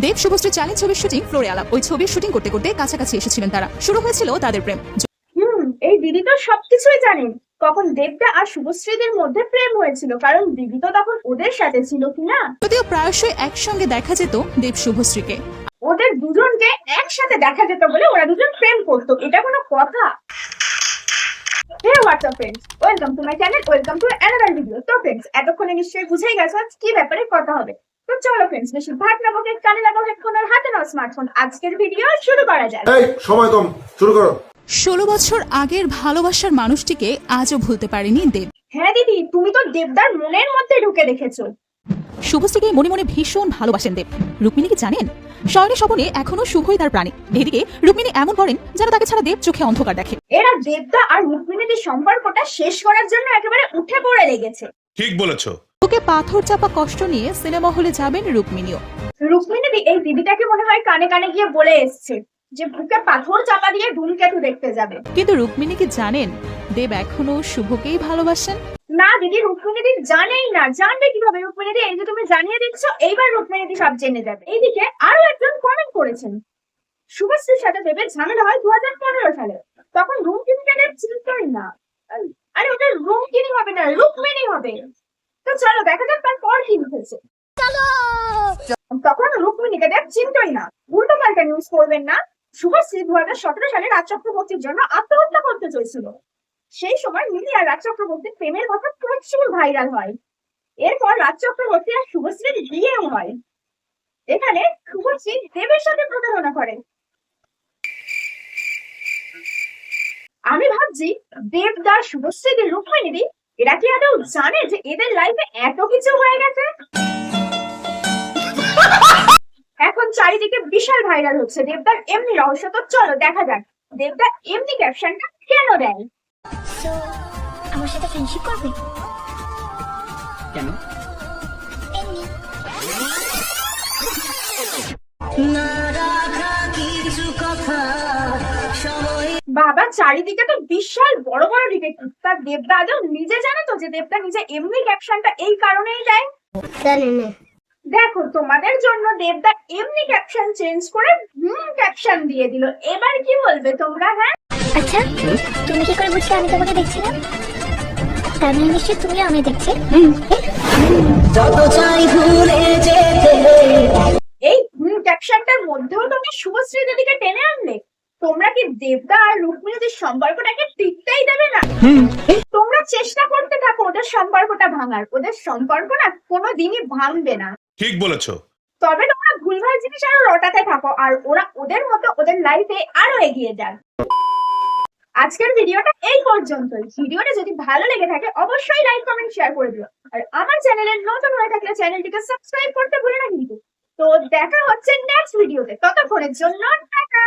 দেব Subhashree challenge ছবির shooting ফ্লোরে আলাপ। ওই ছবির শুটিং করতে করতে কাছাকাছি এসেছিলেন তারা। শুরু হয়েছিল তাদের প্রেম। এই দিদি তো সবকিছুই জানেন কখন দেবদা আর শুভশ্রীদের মধ্যে প্রেম হয়েছিল, কারণ দিদি তো তখন ওদের সাথে ছিল কিনা। যদিও প্রায়শই একসঙ্গে দেখা যেত দেব শুভশ্রীকে। ওদের দুজনকে একসাথে দেখা যেত বলে ওরা দুজন প্রেম করতো, এটা কোনো কথা? Hey WhatsApp friends, welcome to my channel, welcome to another video. তো ফ্রেন্ডস, এতক্ষণে নিশ্চয়ই বুঝেই গেছো আজ কি ব্যাপারে কথা হবে। তো চলো ফ্রেন্ডস, বেশি ভাট না বকে কানে লাগাও হেডফোন আর হাতে নাও স্মার্টফোন। আজকের ভিডিও শুরু করা যাক। এই সময় কম, শুরু করো। 16 বছর আগের ভালোবাসার মানুষটিকে আজও ভুলতে পারেনি দেব। হ্যাঁ দিদি, তুমি তো দেবদার মনের মধ্যে ঢুকে রেখেছো। শুভশ্রীকে মনে মনে ভীষণ ভালোবাসেন দেব। রুক্মিণী কি জানেন? শয়নে স্বপনে এখনো শুভই তার প্রাণী। এদিকে রুক্মিণী এমন করেন যেন তাকে ছাড়া দেব চোখে অন্ধকার দেখে। এরা দেবদা আর রুক্মিণীদের সম্পর্কটা শেষ করার জন্য একেবারে উঠে পড়ে লেগেছে। ঠিক বলেছো। ওকে পাথর চাপা কষ্ট নিয়ে সিনেমা হলে যাবেন রুক্মিণীও। রুক্মিণী এই দিদিটাকে মনে হয় কানে কানে গিয়ে বলে এসছে যে বুকে পাথর চাপা দিয়ে ধূমকেতু দেখতে যাবে। কিন্তু রুক্মিণী কি জানেন দেব এখনো শুভকেই ভালোবাসেন? না দিদি, রুক্মিণী জানেই না। জানবে কিভাবে? রুক্মিণী এই যে তুমি জানিয়ে দিচ্ছ, এইবার রুক্মিণী সব জেনে যাবে। এইদিকে আরো একজন কমেন্ট করেছেন, শুভশ্রীর সাথে দেবের ঝামেলা হয় 2015 সালে। তখন রুক্মিণীকে দেব চিনতই না। আরে ওটা রুক্মিণী হবে না, রুক্মিণী হবে। তো চলো দেখা যাক তারপর কি হয়েছে। তখন রুক্মিণীকে দেব চিনতই না। উল্টো পাল্টা নিউজ করবেন না। শুভশ্রী 2017 সালে রাজ চক্রবর্তীর জন্য আত্মহত্যা করতে চেয়েছিল। সেই সময় মিলি আর রাজ চক্রবর্তীর প্রেমের কথা প্রচুর ভাইরাল হয়। এরপর রাজ চক্রবর্তী আর শুভশ্রীর বিয়েও হয়। এখানে শুভশ্রী দেবের সাথে প্রতারণা করে। আমি ভাবছি দেবদার শুভশ্রীদের রুক্মিণী এরা কি আদৌ জানে যে এদের লাইফে এত কিছু হয়ে গেছে? এখন চারিদিকে বিশাল ভাইরাল হচ্ছে দেবদার এমনি রহস্য। তো চলো দেখা যাক দেবদা এমনি ক্যাপশনটা কেন দেয়। আমার সাথে ফ্রেন্ডশিপ করবে? কেন? এমনি। বাবা, চারিদিকে তো বিশাল বড় বড় ডিটেকটিভ। তার দেবদা আদৌ নিজে জানে তো যে দেবদা নিজে এমনি ক্যাপশনটা এই কারণেই দেয়? জানি না। দেখো, তোমাদের জন্য দেবদা এমনি ক্যাপশন চেঞ্জ করে ক্যাপশন দিয়ে দিল। এবার কি বলবে তোমরা? হ্যাঁ, আচ্ছা, তুমি কি করে বুঝলে আমি তোমাকে দেখছি না? তার মানে নিশ্চয়ই তুমিও আমি দেখছি। এই ক্যাপশনটার মধ্যেও তুমি শুভশ্রী দিদিকে টেনে আনলে। তোমরা কি দেবদা আর রুক্মিণীদের সম্পর্কটাকে টিকতেই দেবে না? তোমরা চেষ্টা করতে থাকো ওদের সম্পর্কটা ভাঙার। ওদের সম্পর্ক না কোনোদিনই ভাঙবে না। ঠিক বলেছো। তবে তোমরা ভুলভাল জিনিস আরো রটাতে থাকো আর ওরা ওদের মতো ওদের লাইফে আরো এগিয়ে যান। আজকের ভিডিওটা এই পর্যন্তই। ভিডিওটা যদি ভালো লেগে থাকে অবশ্যই লাইক কমেন্ট শেয়ার করে দিও। আর আমার চ্যানেলে নতুন হয়ে থাকলে চ্যানেলটিকে সাবস্ক্রাইব করতে ভুলো না কিন্তু। তো দেখা হচ্ছে নেক্সট ভিডিওতে। ততক্ষণের জন্য টাটা।